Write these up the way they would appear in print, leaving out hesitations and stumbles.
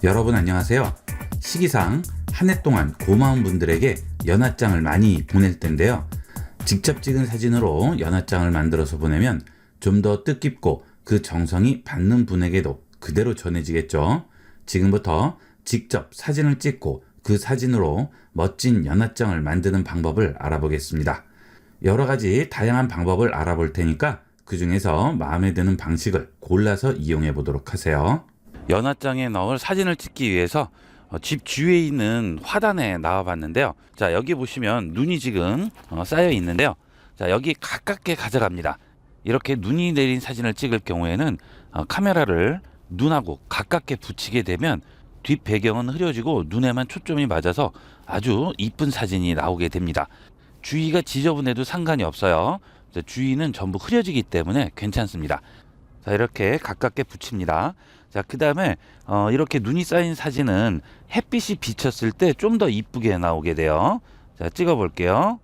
여러분 안녕하세요. 시기상 한 해 동안 고마운 분들에게 연하장을 많이 보낼 텐데요. 직접 찍은 사진으로 연하장을 만들어서 보내면 좀 더 뜻깊고 그 정성이 받는 분에게도 그대로 전해지겠죠. 지금부터 직접 사진을 찍고 그 사진으로 멋진 연하장을 만드는 방법을 알아보겠습니다. 여러 가지 다양한 방법을 알아볼 테니까 그 중에서 마음에 드는 방식을 골라서 이용해 보도록 하세요. 연하장에 넣을 사진을 찍기 위해서 집 주위에 있는 화단에 나와 봤는데요. 자, 여기 보시면 눈이 지금 쌓여 있는데요. 자, 여기 가깝게 가져갑니다. 이렇게 눈이 내린 사진을 찍을 경우에는 카메라를 눈하고 가깝게 붙이게 되면 뒷 배경은 흐려지고 눈에만 초점이 맞아서 아주 이쁜 사진이 나오게 됩니다. 주위가 지저분해도 상관이 없어요. 주위는 전부 흐려지기 때문에 괜찮습니다. 자, 이렇게 가깝게 붙입니다. 자, 그 다음에 이렇게 눈이 쌓인 사진은 햇빛이 비쳤을 때 좀 더 이쁘게 나오게 돼요. 자, 찍어 볼게요.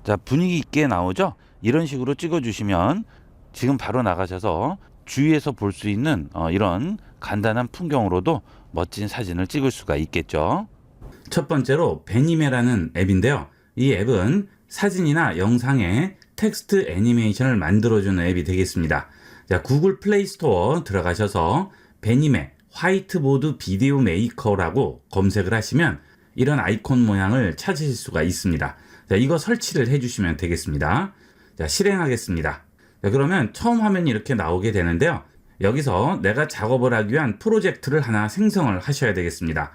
자, 분위기 있게 나오죠? 이런 식으로 찍어 주시면 지금 바로 나가셔서 주위에서 볼 수 있는 이런 간단한 풍경으로도 멋진 사진을 찍을 수가 있겠죠. 첫 번째로 베니메라는 앱인데요. 이 앱은 사진이나 영상에 텍스트 애니메이션을 만들어주는 앱이 되겠습니다. 자, 구글 플레이 스토어 들어가셔서 베니메 화이트보드 비디오 메이커라고 검색을 하시면 이런 아이콘 모양을 찾으실 수가 있습니다. 자, 이거 설치를 해주시면 되겠습니다. 자, 실행하겠습니다. 자, 그러면 처음 화면이 이렇게 나오게 되는데요. 여기서 내가 작업을 하기 위한 프로젝트를 하나 생성을 하셔야 되겠습니다.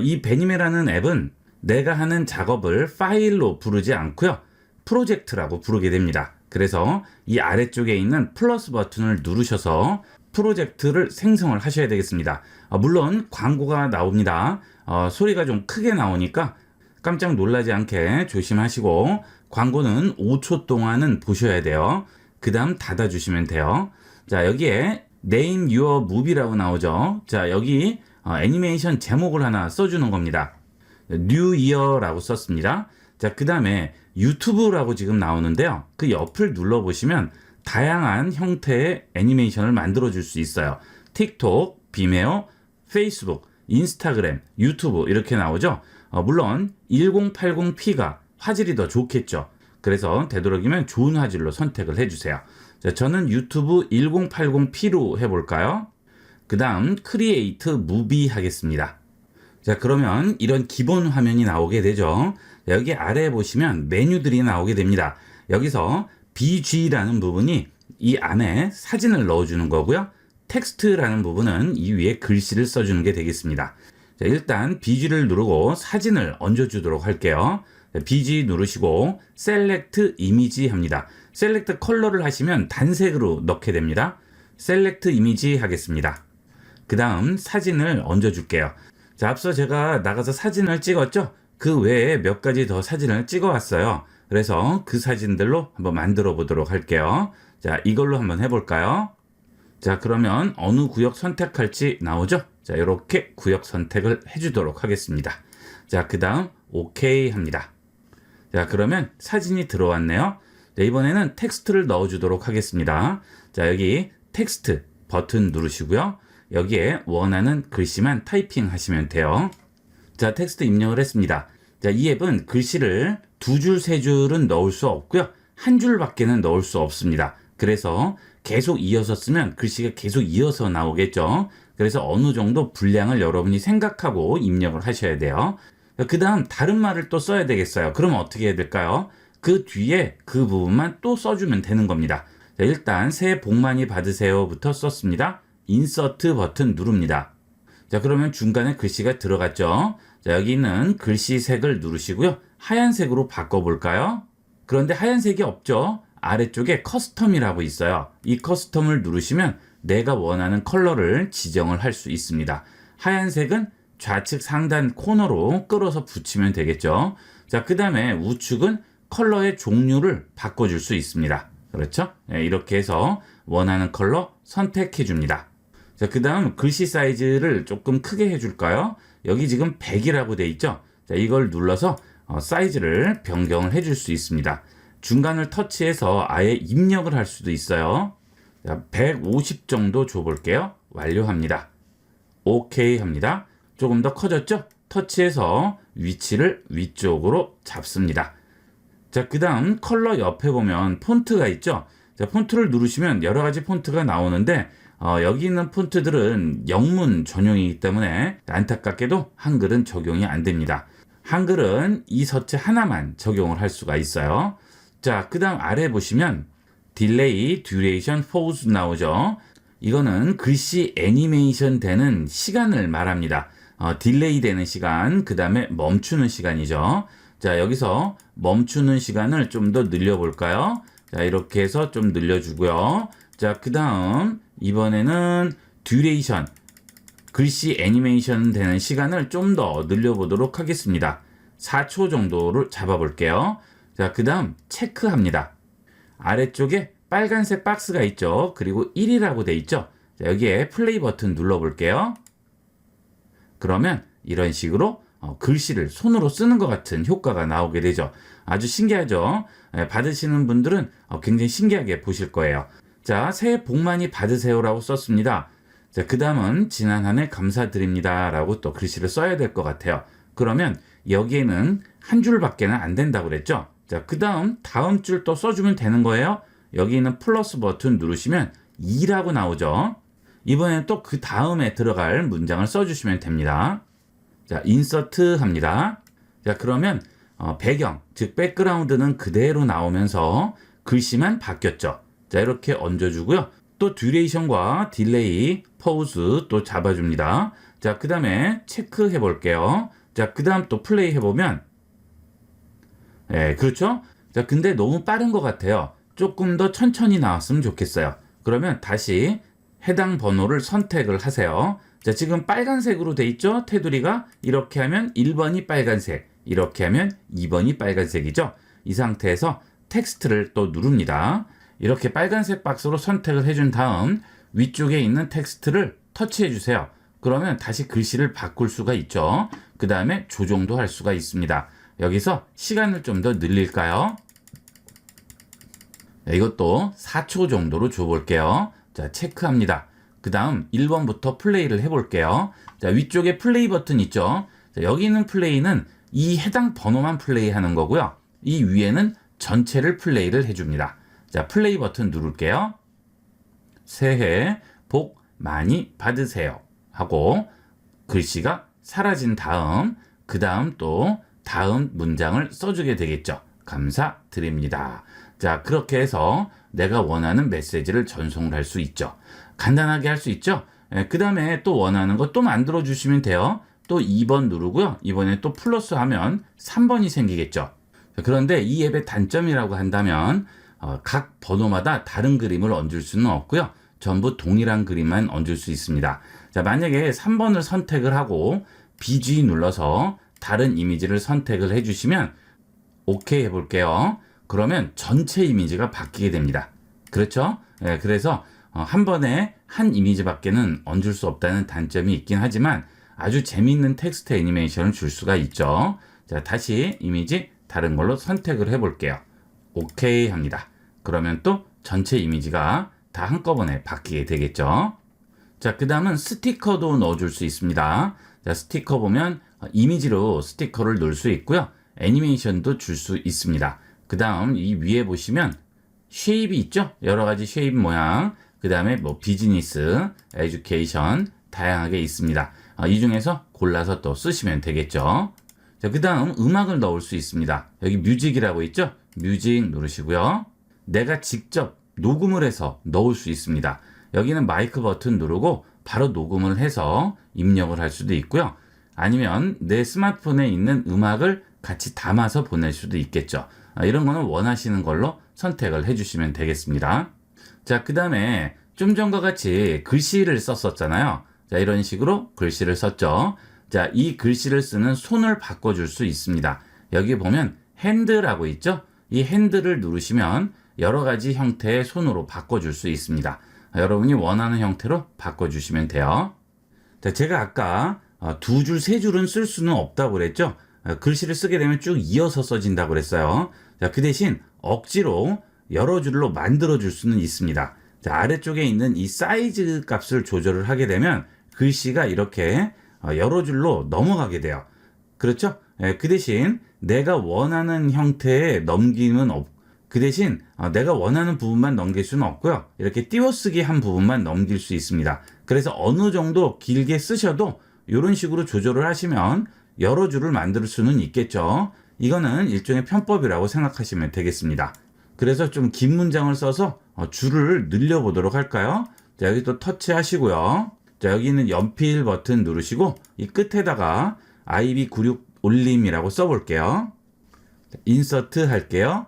이 베니메라는 앱은 내가 하는 작업을 파일로 부르지 않고요. 프로젝트라고 부르게 됩니다. 그래서 이 아래쪽에 있는 플러스 버튼을 누르셔서 프로젝트를 생성을 하셔야 되겠습니다. 물론 광고가 나옵니다. 소리가 좀 크게 나오니까 깜짝 놀라지 않게 조심하시고 광고는 5초 동안은 보셔야 돼요. 그 다음 닫아주시면 돼요. 자, 여기에 Name Your Movie라고 나오죠. 자, 여기 애니메이션 제목을 하나 써주는 겁니다. New Year라고 썼습니다. 자, 그 다음에 유튜브라고 지금 나오는데요. 그 옆을 눌러보시면 다양한 형태의 애니메이션을 만들어 줄 수 있어요. 틱톡, 비메오, 페이스북, 인스타그램, 유튜브 이렇게 나오죠. 물론 1080p가 화질이 더 좋겠죠. 그래서 되도록이면 좋은 화질로 선택을 해주세요. 자, 저는 유튜브 1080p로 해볼까요? 그 다음 크리에이트 무비 하겠습니다. 자, 그러면 이런 기본 화면이 나오게 되죠. 여기 아래에 보시면 메뉴들이 나오게 됩니다. 여기서 BG라는 부분이 이 안에 사진을 넣어주는 거고요. 텍스트라는 부분은 이 위에 글씨를 써주는 게 되겠습니다. 자, 일단 BG를 누르고 사진을 얹어주도록 할게요. 자, BG 누르시고 셀렉트 이미지 합니다. 셀렉트 컬러를 하시면 단색으로 넣게 됩니다. 셀렉트 이미지 하겠습니다. 그 다음 사진을 얹어줄게요. 자, 앞서 제가 나가서 사진을 찍었죠? 그 외에 몇 가지 더 사진을 찍어 왔어요. 그래서 그 사진들로 한번 만들어 보도록 할게요. 자, 이걸로 한번 해볼까요? 자, 그러면 어느 구역 선택할지 나오죠? 자, 이렇게 구역 선택을 해주도록 하겠습니다. 자, 그 다음 OK 합니다. 자, 그러면 사진이 들어왔네요. 자, 이번에는 텍스트를 넣어주도록 하겠습니다. 자, 여기 텍스트 버튼 누르시고요. 여기에 원하는 글씨만 타이핑 하시면 돼요. 자, 텍스트 입력을 했습니다. 자, 이 앱은 글씨를 두 줄, 세 줄은 넣을 수 없고요. 한 줄밖에는 넣을 수 없습니다. 그래서 계속 이어서 쓰면 글씨가 계속 이어서 나오겠죠. 그래서 어느 정도 분량을 여러분이 생각하고 입력을 하셔야 돼요. 그 다음 다른 말을 또 써야 되겠어요. 그럼 어떻게 해야 될까요? 그 뒤에 그 부분만 또 써주면 되는 겁니다. 자, 일단 새해 복 많이 받으세요부터 썼습니다. 인서트 버튼 누릅니다. 자, 그러면 중간에 글씨가 들어갔죠. 자, 여기 있는 글씨 색을 누르시고요. 하얀색으로 바꿔볼까요? 그런데 하얀색이 없죠. 아래쪽에 커스텀이라고 있어요. 이 커스텀을 누르시면 내가 원하는 컬러를 지정을 할 수 있습니다. 하얀색은 좌측 상단 코너로 끌어서 붙이면 되겠죠. 자, 그 다음에 우측은 컬러의 종류를 바꿔줄 수 있습니다. 그렇죠? 네, 이렇게 해서 원하는 컬러 선택해 줍니다. 자, 그 다음 글씨 사이즈를 조금 크게 해줄까요? 여기 지금 100이라고 돼 있죠? 자, 이걸 눌러서 사이즈를 변경을 해줄 수 있습니다. 중간을 터치해서 아예 입력을 할 수도 있어요. 자, 150 정도 줘볼게요. 완료합니다. 오케이 합니다. 조금 더 커졌죠? 터치해서 위치를 위쪽으로 잡습니다. 자, 그 다음 컬러 옆에 보면 폰트가 있죠? 자, 폰트를 누르시면 여러 가지 폰트가 나오는데 여기 있는 폰트들은 영문 전용이기 때문에 안타깝게도 한글은 적용이 안 됩니다. 한글은 이 서체 하나만 적용을 할 수가 있어요. 자, 그 다음 아래 보시면 딜레이, 듀레이션, 포즈 나오죠. 이거는 글씨 애니메이션 되는 시간을 말합니다. 딜레이 되는 시간, 그 다음에 멈추는 시간이죠. 자, 여기서 멈추는 시간을 좀 더 늘려볼까요? 자, 이렇게 해서 좀 늘려주고요. 자, 그 다음 이번에는 듀레이션, 글씨 애니메이션 되는 시간을 좀 더 늘려보도록 하겠습니다. 4초 정도를 잡아볼게요. 자, 그 다음 체크합니다. 아래쪽에 빨간색 박스가 있죠. 그리고 1이라고 돼 있죠. 자, 여기에 플레이 버튼 눌러볼게요. 그러면 이런 식으로 글씨를 손으로 쓰는 것 같은 효과가 나오게 되죠. 아주 신기하죠? 받으시는 분들은 굉장히 신기하게 보실 거예요. 자, 새해 복 많이 받으세요라고 썼습니다. 자, 그 다음은 지난 한 해 감사드립니다 라고 또 글씨를 써야 될 것 같아요. 그러면 여기에는 한 줄밖에는 안 된다고 그랬죠. 자, 그 다음 줄 또 써주면 되는 거예요. 여기 있는 플러스 버튼 누르시면 2라고 나오죠. 이번에는 또 그 다음에 들어갈 문장을 써주시면 됩니다. 자, 인서트 합니다. 자, 그러면 배경, 즉 백그라운드는 그대로 나오면서 글씨만 바뀌었죠. 자, 이렇게 얹어주고요. 또 듀레이션과 딜레이, 포즈 또 잡아줍니다. 자, 그 다음에 체크해 볼게요. 자, 그 다음 또 플레이 해보면 그렇죠? 자, 근데 너무 빠른 것 같아요. 조금 더 천천히 나왔으면 좋겠어요. 그러면 다시 해당 번호를 선택을 하세요. 자, 지금 빨간색으로 돼 있죠? 테두리가. 이렇게 하면 1번이 빨간색, 이렇게 하면 2번이 빨간색이죠. 이 상태에서 텍스트를 또 누릅니다. 이렇게 빨간색 박스로 선택을 해준 다음 위쪽에 있는 텍스트를 터치해 주세요. 그러면 다시 글씨를 바꿀 수가 있죠. 그 다음에 조정도 할 수가 있습니다. 여기서 시간을 좀 더 늘릴까요? 이것도 4초 정도로 줘볼게요. 자, 체크합니다. 그 다음 1번부터 플레이를 해볼게요. 자, 위쪽에 플레이 버튼 있죠. 자, 여기 있는 플레이는 이 해당 번호만 플레이하는 거고요. 이 위에는 전체를 플레이를 해줍니다. 자, 플레이 버튼 누를게요. 새해 복 많이 받으세요 하고 글씨가 사라진 다음 그 다음 또 다음 문장을 써주게 되겠죠. 감사드립니다. 자, 그렇게 해서 내가 원하는 메시지를 전송을 할 수 있죠. 간단하게 할 수 있죠. 그 다음에 또 원하는 거 또 만들어 주시면 돼요. 또 2번 누르고요. 이번에 또 플러스 하면 3번이 생기겠죠. 그런데 이 앱의 단점이라고 한다면 각 번호마다 다른 그림을 얹을 수는 없고요. 전부 동일한 그림만 얹을 수 있습니다. 자, 만약에 3번을 선택을 하고 BG 눌러서 다른 이미지를 선택을 해주시면 오케이 해볼게요. 그러면 전체 이미지가 바뀌게 됩니다. 그렇죠? 그래서 한 번에 한 이미지밖에는 얹을 수 없다는 단점이 있긴 하지만 아주 재미있는 텍스트 애니메이션을 줄 수가 있죠. 자, 다시 이미지 다른 걸로 선택을 해볼게요. 오케이 합니다. 그러면 또 전체 이미지가 다 한꺼번에 바뀌게 되겠죠. 자, 그 다음은 스티커도 넣어줄 수 있습니다. 자, 스티커 보면 이미지로 스티커를 넣을 수 있고요. 애니메이션도 줄 수 있습니다. 그 다음 이 위에 보시면 쉐입이 있죠? 여러 가지 쉐입 모양. 그 다음에 뭐 비즈니스, 에듀케이션 다양하게 있습니다. 이 중에서 골라서 또 쓰시면 되겠죠. 자, 그 다음 음악을 넣을 수 있습니다. 여기 뮤직이라고 있죠? 뮤직 누르시고요. 내가 직접 녹음을 해서 넣을 수 있습니다. 여기는 마이크 버튼 누르고 바로 녹음을 해서 입력을 할 수도 있고요. 아니면 내 스마트폰에 있는 음악을 같이 담아서 보낼 수도 있겠죠. 이런 거는 원하시는 걸로 선택을 해주시면 되겠습니다. 자, 그 다음에 좀 전과 같이 글씨를 썼었잖아요. 자, 이런 식으로 글씨를 썼죠. 자, 이 글씨를 쓰는 손을 바꿔줄 수 있습니다. 여기 보면 핸드라고 있죠? 이 핸드를 누르시면 여러 가지 형태의 손으로 바꿔줄 수 있습니다. 여러분이 원하는 형태로 바꿔주시면 돼요. 자, 제가 아까 두 줄, 세 줄은 쓸 수는 없다고 그랬죠? 글씨를 쓰게 되면 쭉 이어서 써진다고 그랬어요. 자, 그 대신 억지로 여러 줄로 만들어 줄 수는 있습니다. 자, 아래쪽에 있는 이 사이즈 값을 조절을 하게 되면 글씨가 이렇게 여러 줄로 넘어가게 돼요. 그렇죠? 그 대신 내가 원하는 형태의 넘김은 그 대신 내가 원하는 부분만 넘길 수는 없고요. 이렇게 띄워쓰기 한 부분만 넘길 수 있습니다. 그래서 어느 정도 길게 쓰셔도 이런 식으로 조절을 하시면 여러 줄을 만들 수는 있겠죠. 이거는 일종의 편법이라고 생각하시면 되겠습니다. 그래서 좀 긴 문장을 써서 줄을 늘려보도록 할까요? 자, 여기 또 터치하시고요. 자, 여기는 연필 버튼 누르시고 이 끝에다가 IB96 올림이라고 써볼게요. 인서트 할게요.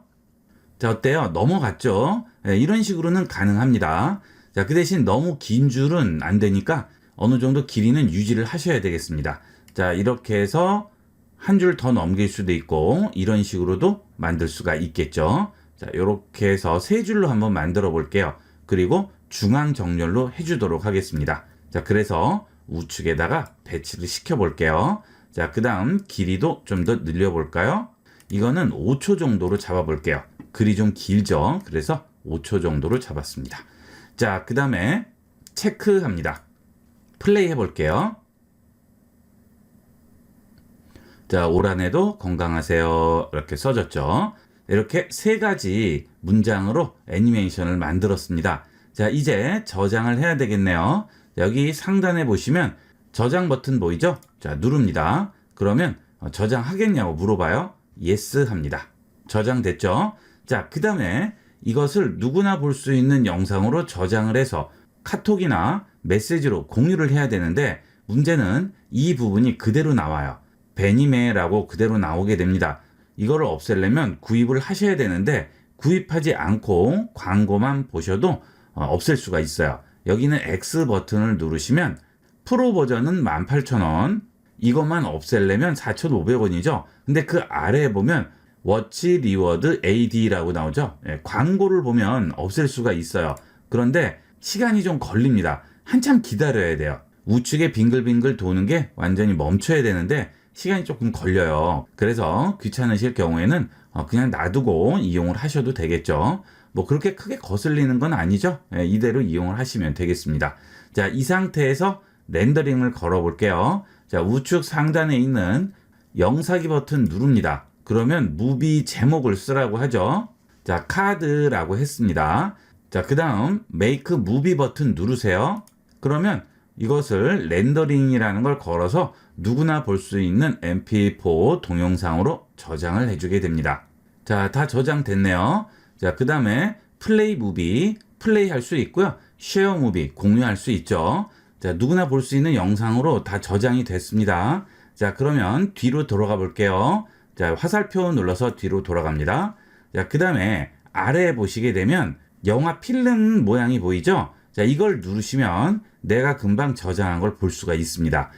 자, 어때요? 넘어갔죠? 네, 이런 식으로는 가능합니다. 자, 그 대신 너무 긴 줄은 안 되니까 어느 정도 길이는 유지를 하셔야 되겠습니다. 자, 이렇게 해서 한 줄 더 넘길 수도 있고 이런 식으로도 만들 수가 있겠죠. 자, 이렇게 해서 세 줄로 한번 만들어 볼게요. 그리고 중앙 정렬로 해주도록 하겠습니다. 자, 그래서 우측에다가 배치를 시켜 볼게요. 자, 그 다음 길이도 좀 더 늘려 볼까요? 이거는 5초 정도로 잡아 볼게요. 글이 좀 길죠? 그래서 5초 정도로 잡았습니다. 자, 그 다음에 체크합니다. 플레이 해볼게요. 자, 올 한해도 건강하세요. 이렇게 써졌죠? 이렇게 세 가지 문장으로 애니메이션을 만들었습니다. 자, 이제 저장을 해야 되겠네요. 여기 상단에 보시면 저장 버튼 보이죠? 자, 누릅니다. 그러면 저장하겠냐고 물어봐요. Yes 합니다. 저장됐죠? 자, 그 다음에 이것을 누구나 볼 수 있는 영상으로 저장을 해서 카톡이나 메시지로 공유를 해야 되는데 문제는 이 부분이 그대로 나와요. 베니메라고 그대로 나오게 됩니다. 이거를 없애려면 구입을 하셔야 되는데 구입하지 않고 광고만 보셔도 없앨 수가 있어요. 여기는 X 버튼을 누르시면 프로 버전은 18,000원, 이것만 없애려면 4,500원이죠. 근데 그 아래에 보면 워치 리워드 AD라고 나오죠. 광고를 보면 없앨 수가 있어요. 그런데 시간이 좀 걸립니다. 한참 기다려야 돼요. 우측에 빙글빙글 도는 게 완전히 멈춰야 되는데 시간이 조금 걸려요. 그래서 귀찮으실 경우에는 그냥 놔두고 이용을 하셔도 되겠죠. 뭐 그렇게 크게 거슬리는 건 아니죠. 이대로 이용을 하시면 되겠습니다. 자, 이 상태에서 렌더링을 걸어 볼게요. 자, 우측 상단에 있는 영사기 버튼 누릅니다. 그러면 무비 제목을 쓰라고 하죠. 자, 카드라고 했습니다. 자, 그 다음 메이크 무비 버튼 누르세요. 그러면 이것을 렌더링이라는 걸 걸어서 누구나 볼 수 있는 mp4 동영상으로 저장을 해주게 됩니다. 자, 다 저장됐네요. 자, 그 다음에 플레이 무비, 플레이 할 수 있고요. 쉐어 무비, 공유할 수 있죠. 자, 누구나 볼 수 있는 영상으로 다 저장이 됐습니다. 자, 그러면 뒤로 돌아가 볼게요. 자, 화살표 눌러서 뒤로 돌아갑니다. 자, 그 다음에 아래에 보시게 되면 영화 필름 모양이 보이죠? 자, 이걸 누르시면 내가 금방 저장한 걸 볼 수가 있습니다.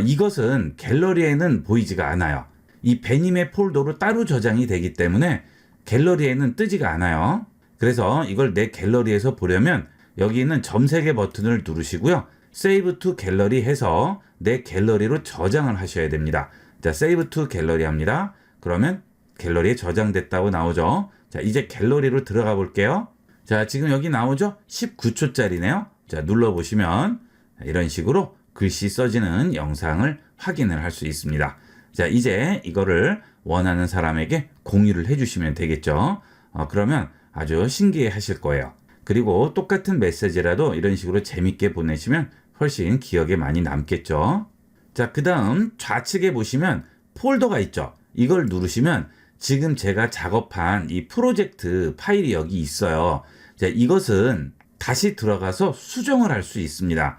이것은 갤러리에는 보이지가 않아요. 이 베님의 폴더로 따로 저장이 되기 때문에 갤러리에는 뜨지가 않아요. 그래서 이걸 내 갤러리에서 보려면 여기 있는 점 3개 버튼을 누르시고요. Save to Gallery 해서 내 갤러리로 저장을 하셔야 됩니다. 자, Save to Gallery 합니다. 그러면 갤러리에 저장됐다고 나오죠. 자, 이제 갤러리로 들어가 볼게요. 자, 지금 여기 나오죠? 19초짜리네요. 자, 눌러보시면 이런 식으로 글씨 써지는 영상을 확인을 할 수 있습니다. 자, 이제 이거를 원하는 사람에게 공유를 해주시면 되겠죠. 그러면 아주 신기해 하실 거예요. 그리고 똑같은 메시지라도 이런 식으로 재밌게 보내시면 훨씬 기억에 많이 남겠죠. 자, 그 다음 좌측에 보시면 폴더가 있죠. 이걸 누르시면 지금 제가 작업한 이 프로젝트 파일이 여기 있어요. 자, 이것은 다시 들어가서 수정을 할 수 있습니다.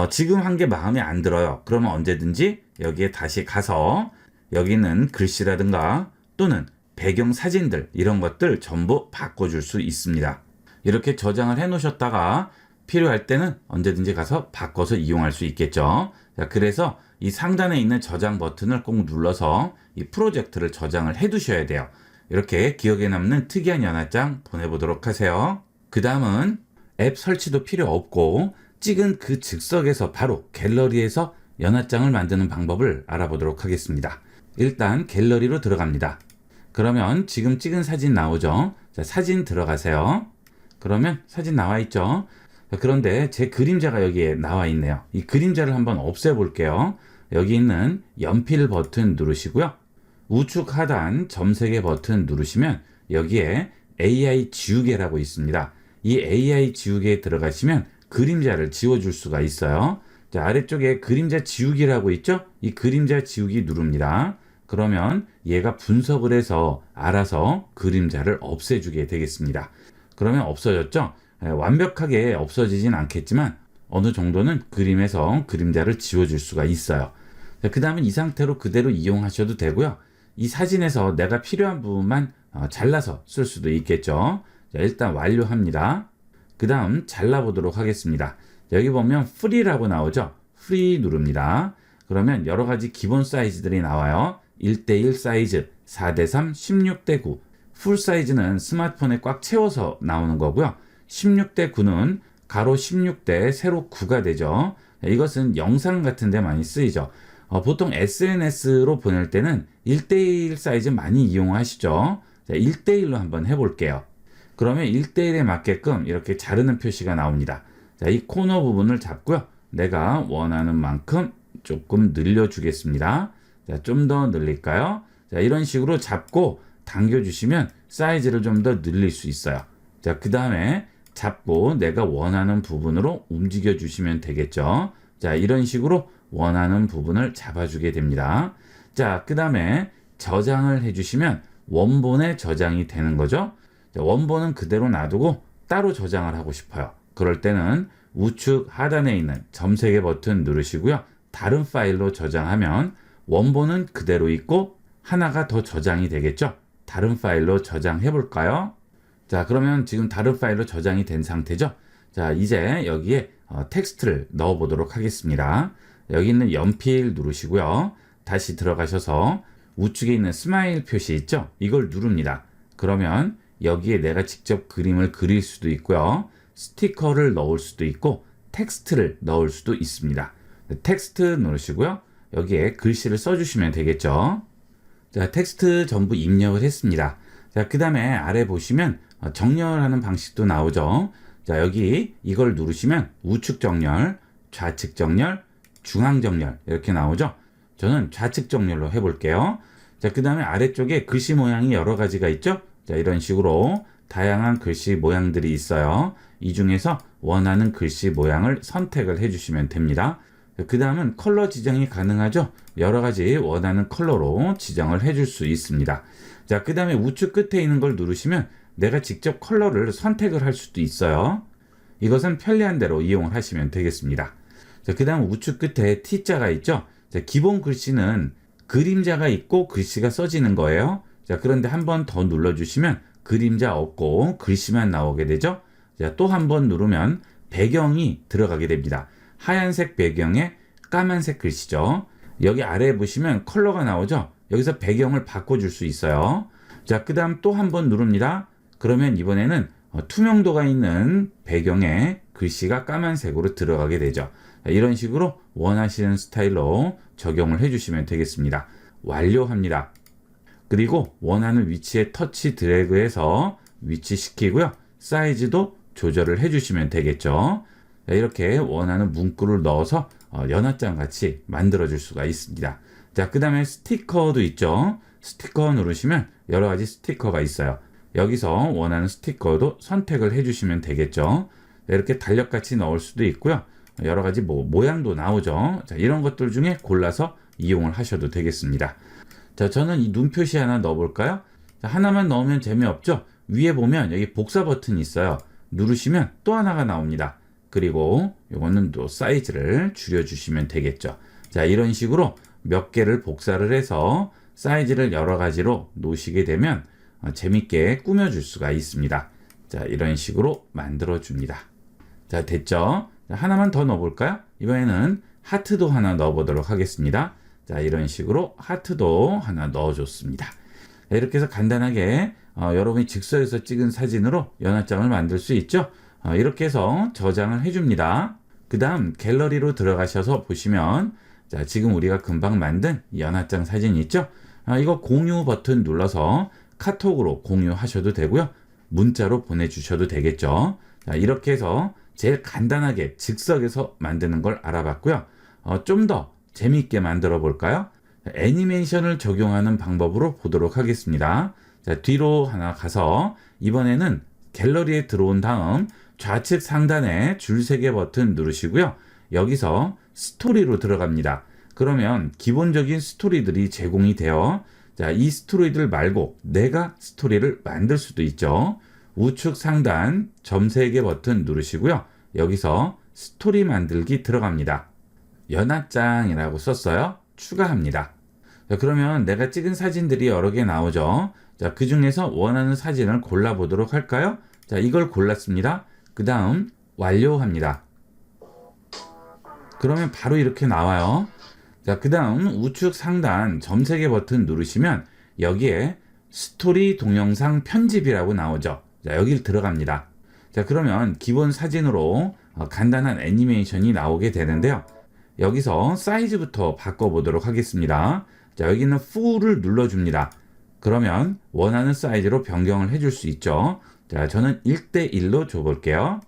지금 한 게 마음에 안 들어요. 그러면 언제든지 여기에 다시 가서 여기는 글씨라든가 또는 배경 사진들 이런 것들 전부 바꿔줄 수 있습니다. 이렇게 저장을 해 놓으셨다가 필요할 때는 언제든지 가서 바꿔서 이용할 수 있겠죠. 자, 그래서 이 상단에 있는 저장 버튼을 꼭 눌러서 이 프로젝트를 저장을 해 두셔야 돼요. 이렇게 기억에 남는 특이한 연합장 보내보도록 하세요. 그 다음은 앱 설치도 필요 없고 찍은 그 즉석에서 바로 갤러리에서 연합장을 만드는 방법을 알아보도록 하겠습니다. 일단 갤러리로 들어갑니다. 그러면 지금 찍은 사진 나오죠. 자, 사진 들어가세요. 그러면 사진 나와 있죠. 자, 그런데 제 그림자가 여기에 나와 있네요. 이 그림자를 한번 없애볼게요. 여기 있는 연필 버튼 누르시고요. 우측 하단 점세개 버튼 누르시면 여기에 AI 지우개라고 있습니다. 이 AI 지우개에 들어가시면 그림자를 지워줄 수가 있어요. 자, 아래쪽에 그림자 지우기라고 있죠? 이 그림자 지우기 누릅니다. 그러면 얘가 분석을 해서 알아서 그림자를 없애주게 되겠습니다. 그러면 없어졌죠? 완벽하게 없어지진 않겠지만 어느 정도는 그림에서 그림자를 지워줄 수가 있어요. 그 다음은 이 상태로 그대로 이용하셔도 되고요. 이 사진에서 내가 필요한 부분만 잘라서 쓸 수도 있겠죠. 자, 일단 완료합니다. 그 다음 잘라보도록 하겠습니다. 여기 보면 Free라고 나오죠. Free 누릅니다. 그러면 여러 가지 기본 사이즈들이 나와요. 1:1 사이즈, 4:3, 16:9. 풀 사이즈는 스마트폰에 꽉 채워서 나오는 거고요. 16:9는 가로 16대 세로 9가 되죠. 이것은 영상 같은 데 많이 쓰이죠. 보통 SNS로 보낼 때는 1:1 사이즈 많이 이용하시죠. 자, 1:1로 한번 해볼게요. 그러면 1:1에 맞게끔 이렇게 자르는 표시가 나옵니다. 자, 이 코너 부분을 잡고요. 내가 원하는 만큼 조금 늘려주겠습니다. 자, 좀 더 늘릴까요? 자, 이런 식으로 잡고 당겨주시면 사이즈를 좀 더 늘릴 수 있어요. 자, 그 다음에 잡고 내가 원하는 부분으로 움직여 주시면 되겠죠. 자, 이런 식으로 원하는 부분을 잡아주게 됩니다. 자, 그 다음에 저장을 해주시면 원본에 저장이 되는 거죠. 자, 원본은 그대로 놔두고 따로 저장을 하고 싶어요. 그럴 때는 우측 하단에 있는 점세개 버튼 누르시고요. 다른 파일로 저장하면 원본은 그대로 있고 하나가 더 저장이 되겠죠. 다른 파일로 저장해 볼까요? 자, 그러면 지금 다른 파일로 저장이 된 상태죠. 자, 이제 여기에 텍스트를 넣어 보도록 하겠습니다. 여기 있는 연필 누르시고요. 다시 들어가셔서 우측에 있는 스마일 표시 있죠? 이걸 누릅니다. 그러면 여기에 내가 직접 그림을 그릴 수도 있고요. 스티커를 넣을 수도 있고 텍스트를 넣을 수도 있습니다. 텍스트 누르시고요. 여기에 글씨를 써주시면 되겠죠. 자, 텍스트 전부 입력을 했습니다. 자, 그 다음에 아래 보시면 정렬하는 방식도 나오죠. 자, 여기 이걸 누르시면 우측 정렬, 좌측 정렬, 중앙 정렬 이렇게 나오죠. 저는 좌측 정렬로 해볼게요. 자, 그 다음에 아래쪽에 글씨 모양이 여러 가지가 있죠. 자, 이런 식으로 다양한 글씨 모양들이 있어요. 이 중에서 원하는 글씨 모양을 선택을 해주시면 됩니다. 그 다음은 컬러 지정이 가능하죠. 여러 가지 원하는 컬러로 지정을 해줄 수 있습니다. 자, 그 다음에 우측 끝에 있는 걸 누르시면 내가 직접 컬러를 선택을 할 수도 있어요. 이것은 편리한 대로 이용을 하시면 되겠습니다. 자, 그 다음 우측 끝에 T자가 있죠. 자, 기본 글씨는 그림자가 있고 글씨가 써지는 거예요. 자, 그런데 한 번 더 눌러주시면 그림자 없고 글씨만 나오게 되죠. 자, 또 한 번 누르면 배경이 들어가게 됩니다. 하얀색 배경에 까만색 글씨죠. 여기 아래에 보시면 컬러가 나오죠. 여기서 배경을 바꿔줄 수 있어요. 자, 그 다음 또 한 번 누릅니다. 그러면 이번에는 투명도가 있는 배경에 글씨가 까만색으로 들어가게 되죠. 자, 이런 식으로 원하시는 스타일로 적용을 해주시면 되겠습니다. 완료합니다. 그리고 원하는 위치에 터치 드래그해서 위치시키고요. 사이즈도 조절을 해주시면 되겠죠. 자, 이렇게 원하는 문구를 넣어서 연합장 같이 만들어 줄 수가 있습니다. 자, 그 다음에 스티커도 있죠. 스티커 누르시면 여러 가지 스티커가 있어요. 여기서 원하는 스티커도 선택을 해주시면 되겠죠. 자, 이렇게 달력같이 넣을 수도 있고요. 여러 가지 모양도 나오죠. 자, 이런 것들 중에 골라서 이용을 하셔도 되겠습니다. 자, 저는 이 눈 표시 하나 넣어볼까요? 자, 하나만 넣으면 재미없죠? 위에 보면 여기 복사 버튼이 있어요. 누르시면 또 하나가 나옵니다. 그리고 이거는 또 사이즈를 줄여주시면 되겠죠. 자, 이런 식으로 몇 개를 복사를 해서 사이즈를 여러 가지로 놓으시게 되면 재밌게 꾸며줄 수가 있습니다. 자, 이런 식으로 만들어줍니다. 자, 됐죠? 자, 하나만 더 넣어볼까요? 이번에는 하트도 하나 넣어보도록 하겠습니다. 자, 이런 식으로 하트도 하나 넣어줬습니다. 자, 이렇게 해서 간단하게 여러분이 즉석에서 찍은 사진으로 연합장을 만들 수 있죠. 이렇게 해서 저장을 해줍니다. 그 다음 갤러리로 들어가셔서 보시면 자, 지금 우리가 금방 만든 연합장 사진 있죠. 이거 공유 버튼 눌러서 카톡으로 공유하셔도 되고요. 문자로 보내주셔도 되겠죠. 자, 이렇게 해서 제일 간단하게 즉석에서 만드는 걸 알아봤고요. 좀 더 재미있게 만들어 볼까요? 애니메이션을 적용하는 방법으로 보도록 하겠습니다. 자, 뒤로 하나 가서 이번에는 갤러리에 들어온 다음 좌측 상단에 줄 3개 버튼 누르시고요. 여기서 스토리로 들어갑니다. 그러면 기본적인 스토리들이 제공이 돼요. 자, 이 스토리들 말고 내가 스토리를 만들 수도 있죠. 우측 상단 점 3개 버튼 누르시고요. 여기서 스토리 만들기 들어갑니다. 연합장이라고 썼어요. 추가합니다. 자, 그러면 내가 찍은 사진들이 여러 개 나오죠. 자, 그 중에서 원하는 사진을 골라보도록 할까요? 자, 이걸 골랐습니다. 그 다음 완료합니다. 그러면 바로 이렇게 나와요. 자, 그 다음 우측 상단 점 3개 버튼 누르시면 여기에 스토리 동영상 편집이라고 나오죠. 자, 여기를 들어갑니다. 자, 그러면 기본 사진으로 간단한 애니메이션이 나오게 되는데요. 여기서 사이즈부터 바꿔보도록 하겠습니다. 자, 여기는 full을 눌러줍니다. 그러면 원하는 사이즈로 변경을 해줄 수 있죠. 자, 저는 1:1로 줘볼게요.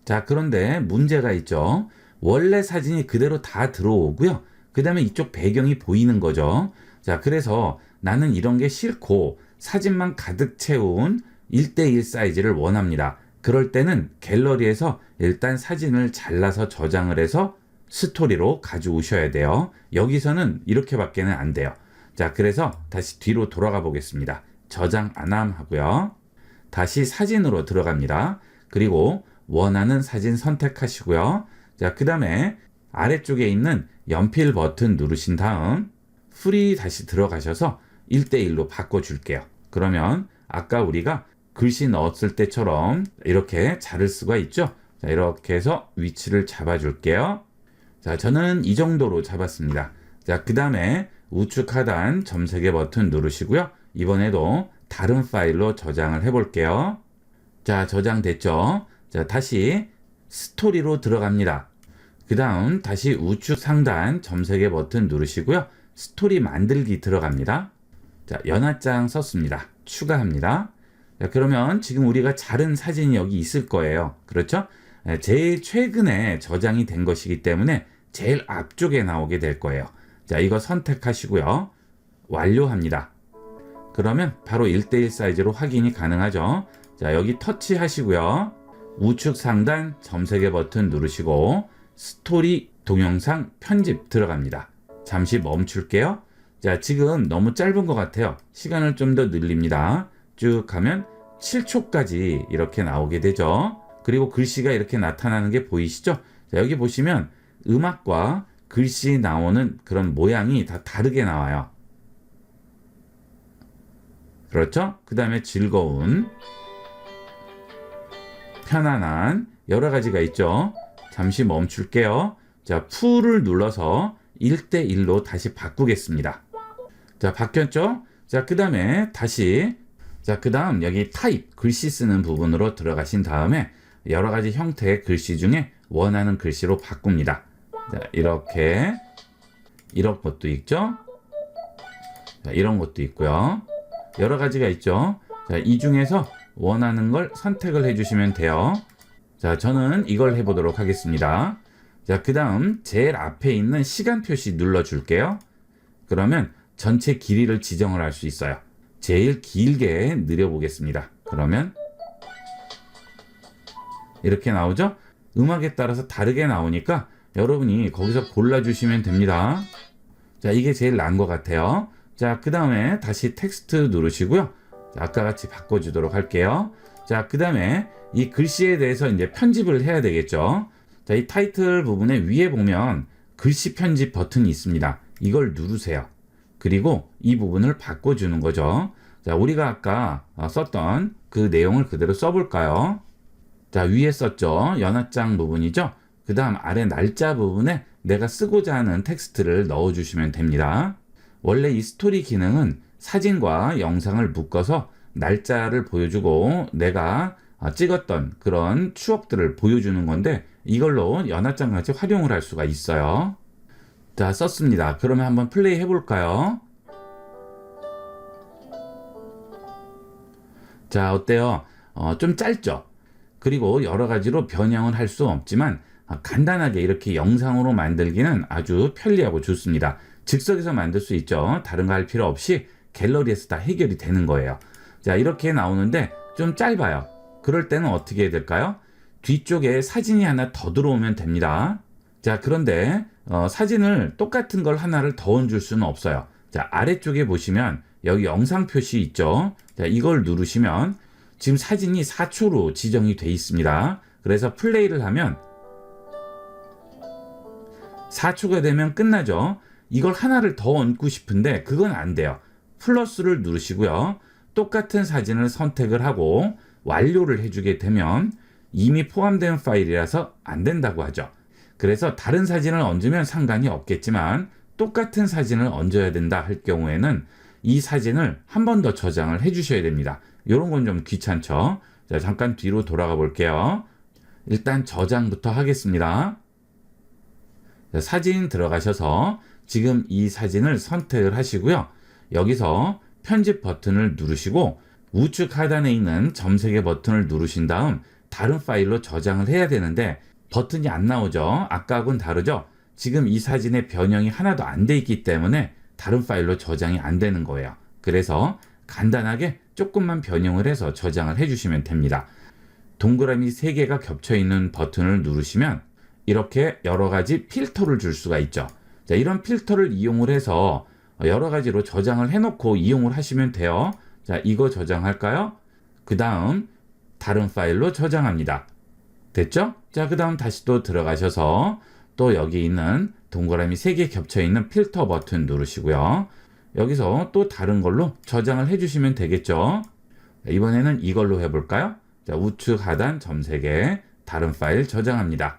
자, 그런데 문제가 있죠. 원래 사진이 그대로 다 들어오고요. 그 다음에 이쪽 배경이 보이는 거죠. 자, 그래서 나는 이런 게 싫고 사진만 가득 채운 1:1 사이즈를 원합니다. 그럴 때는 갤러리에서 일단 사진을 잘라서 저장을 해서 스토리로 가져오셔야 돼요. 여기서는 이렇게밖에는 안 돼요. 자, 그래서 다시 뒤로 돌아가 보겠습니다. 저장 안함 하고요. 다시 사진으로 들어갑니다. 그리고 원하는 사진 선택하시고요. 자, 그 다음에 아래쪽에 있는 연필 버튼 누르신 다음 풀이 다시 들어가셔서 1:1로 바꿔줄게요. 그러면 아까 우리가 글씨 넣었을 때처럼 이렇게 자를 수가 있죠. 자, 이렇게 해서 위치를 잡아줄게요. 자, 저는 이 정도로 잡았습니다. 자, 그 다음에 우측 하단 점 3개 버튼 누르시고요. 이번에도 다른 파일로 저장을 해볼게요. 자, 저장됐죠? 자, 다시 스토리로 들어갑니다. 그 다음 다시 우측 상단 점 3개 버튼 누르시고요. 스토리 만들기 들어갑니다. 자, 연합장 썼습니다. 추가합니다. 자, 그러면 지금 우리가 자른 사진이 여기 있을 거예요. 그렇죠? 제일 최근에 저장이 된 것이기 때문에 제일 앞쪽에 나오게 될 거예요. 자, 이거 선택하시고요. 완료합니다. 그러면 바로 1:1 사이즈로 확인이 가능하죠. 자, 여기 터치하시고요. 우측 상단 점 3개 버튼 누르시고 스토리 동영상 편집 들어갑니다. 잠시 멈출게요. 자, 지금 너무 짧은 것 같아요. 시간을 좀 더 늘립니다. 쭉 가면 7초까지 이렇게 나오게 되죠. 그리고 글씨가 이렇게 나타나는 게 보이시죠? 자, 여기 보시면 음악과 글씨 나오는 그런 모양이 다 다르게 나와요. 그렇죠? 그 다음에 즐거운, 편안한 여러 가지가 있죠. 잠시 멈출게요. 자, 풀을 눌러서 1:1로 다시 바꾸겠습니다. 자, 바뀌었죠? 자, 그 다음에 다시, 자, 그 다음 여기 타입, 글씨 쓰는 부분으로 들어가신 다음에 여러 가지 형태의 글씨 중에 원하는 글씨로 바꿉니다. 자, 이렇게, 이런 것도 있죠? 자, 이런 것도 있고요. 여러 가지가 있죠? 자, 이 중에서 원하는 걸 선택을 해주시면 돼요. 자, 저는 이걸 해보도록 하겠습니다. 자, 그 다음 제일 앞에 있는 시간 표시 눌러줄게요. 그러면 전체 길이를 지정을 할 수 있어요. 제일 길게 느려보겠습니다. 그러면 이렇게 나오죠? 음악에 따라서 다르게 나오니까 여러분이 거기서 골라주시면 됩니다. 자, 이게 제일 나은 것 같아요. 자, 그 다음에 다시 텍스트 누르시고요. 자, 아까 같이 바꿔주도록 할게요. 자, 그 다음에 이 글씨에 대해서 이제 편집을 해야 되겠죠. 자, 이 타이틀 부분에 위에 보면 글씨 편집 버튼이 있습니다. 이걸 누르세요. 그리고 이 부분을 바꿔주는 거죠. 자, 우리가 아까 썼던 그 내용을 그대로 써볼까요? 자, 위에 썼죠. 연합장 부분이죠. 그 다음 아래 날짜 부분에 내가 쓰고자 하는 텍스트를 넣어주시면 됩니다. 원래 이 스토리 기능은 사진과 영상을 묶어서 날짜를 보여주고 내가 찍었던 그런 추억들을 보여주는 건데 이걸로 연합장 같이 활용을 할 수가 있어요. 자, 썼습니다. 그러면 한번 플레이 해볼까요? 자, 어때요? 좀 짧죠? 그리고 여러 가지로 변형을 할 수 없지만 간단하게 이렇게 영상으로 만들기는 아주 편리하고 좋습니다. 즉석에서 만들 수 있죠. 다른 거 할 필요 없이 갤러리에서 다 해결이 되는 거예요. 자, 이렇게 나오는데 좀 짧아요. 그럴 때는 어떻게 해야 될까요? 뒤쪽에 사진이 하나 더 들어오면 됩니다. 자, 그런데 사진을 똑같은 걸 하나를 더 얹을 수는 없어요. 자, 아래쪽에 보시면 여기 영상 표시 있죠. 자, 이걸 누르시면 지금 사진이 4초로 지정이 돼 있습니다. 그래서 플레이를 하면 4초가 되면 끝나죠. 이걸 하나를 더 얹고 싶은데 그건 안 돼요. 플러스를 누르시고요. 똑같은 사진을 선택을 하고 완료를 해주게 되면 이미 포함된 파일이라서 안 된다고 하죠. 그래서 다른 사진을 얹으면 상관이 없겠지만 똑같은 사진을 얹어야 된다 할 경우에는 이 사진을 한 번 더 저장을 해 주셔야 됩니다. 이런 건 좀 귀찮죠. 자, 잠깐 뒤로 돌아가 볼게요. 일단 저장부터 하겠습니다. 자, 사진 들어가셔서 지금 이 사진을 선택을 하시고요. 여기서 편집 버튼을 누르시고 우측 하단에 있는 점 3개 버튼을 누르신 다음 다른 파일로 저장을 해야 되는데 버튼이 안 나오죠. 아까하고는 다르죠. 지금 이 사진의 변형이 하나도 안 돼 있기 때문에 다른 파일로 저장이 안 되는 거예요. 그래서 간단하게 조금만 변형을 해서 저장을 해주시면 됩니다. 동그라미 3개가 겹쳐 있는 버튼을 누르시면 이렇게 여러 가지 필터를 줄 수가 있죠. 자, 이런 필터를 이용을 해서 여러 가지로 저장을 해놓고 이용을 하시면 돼요. 자, 이거 저장할까요? 그 다음 다른 파일로 저장합니다. 됐죠? 자, 그 다음 다시 또 들어가셔서 또 여기 있는 동그라미 3개 겹쳐 있는 필터 버튼 누르시고요. 여기서 또 다른 걸로 저장을 해주시면 되겠죠. 자, 이번에는 이걸로 해볼까요? 자, 우측 하단 점 3개 다른 파일 저장합니다.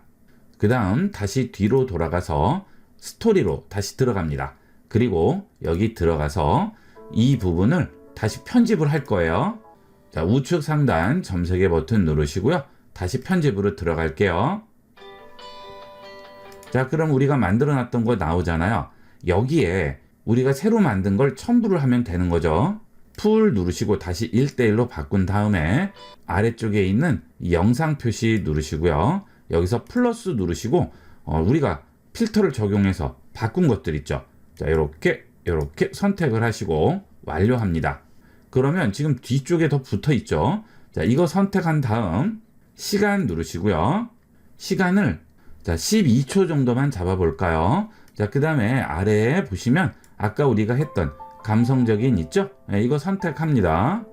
그 다음 다시 뒤로 돌아가서 스토리로 다시 들어갑니다. 그리고 여기 들어가서 이 부분을 다시 편집을 할 거예요. 자, 우측 상단 점 3개 버튼 누르시고요. 다시 편집으로 들어갈게요. 자, 그럼 우리가 만들어 놨던 거 나오잖아요. 여기에 우리가 새로 만든 걸 첨부를 하면 되는 거죠. 풀 누르시고 다시 1:1로 바꾼 다음에 아래쪽에 있는 이 영상 표시 누르시고요. 여기서 플러스 누르시고 우리가 필터를 적용해서 바꾼 것들 있죠. 자, 이렇게 선택을 하시고 완료합니다. 그러면 지금 뒤쪽에 더 붙어 있죠. 자, 이거 선택한 다음 시간 누르시고요. 시간을 자, 12초 정도만 잡아볼까요? 자, 그 다음에 아래에 보시면 아까 우리가 했던 감성적인 있죠? 네, 이거 선택합니다.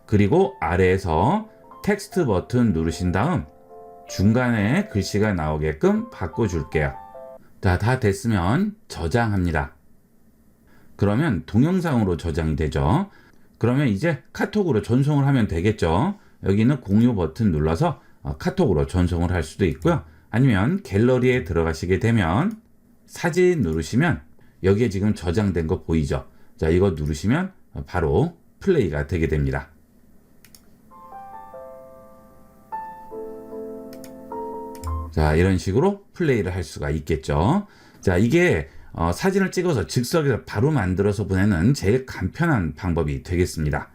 그리고 아래에서 텍스트 버튼 누르신 다음 중간에 글씨가 나오게끔 바꿔줄게요. 자, 다 됐으면 저장합니다. 그러면 동영상으로 저장이 되죠. 그러면 이제 카톡으로 전송을 하면 되겠죠. 여기는 공유 버튼 눌러서 카톡으로 전송을 할 수도 있고요. 아니면 갤러리에 들어가시게 되면 사진 누르시면 여기에 지금 저장된 거 보이죠? 자, 이거 누르시면 바로 플레이가 되게 됩니다. 자, 이런 식으로 플레이를 할 수가 있겠죠. 자, 이게 사진을 찍어서 즉석에서 바로 만들어서 보내는 제일 간편한 방법이 되겠습니다.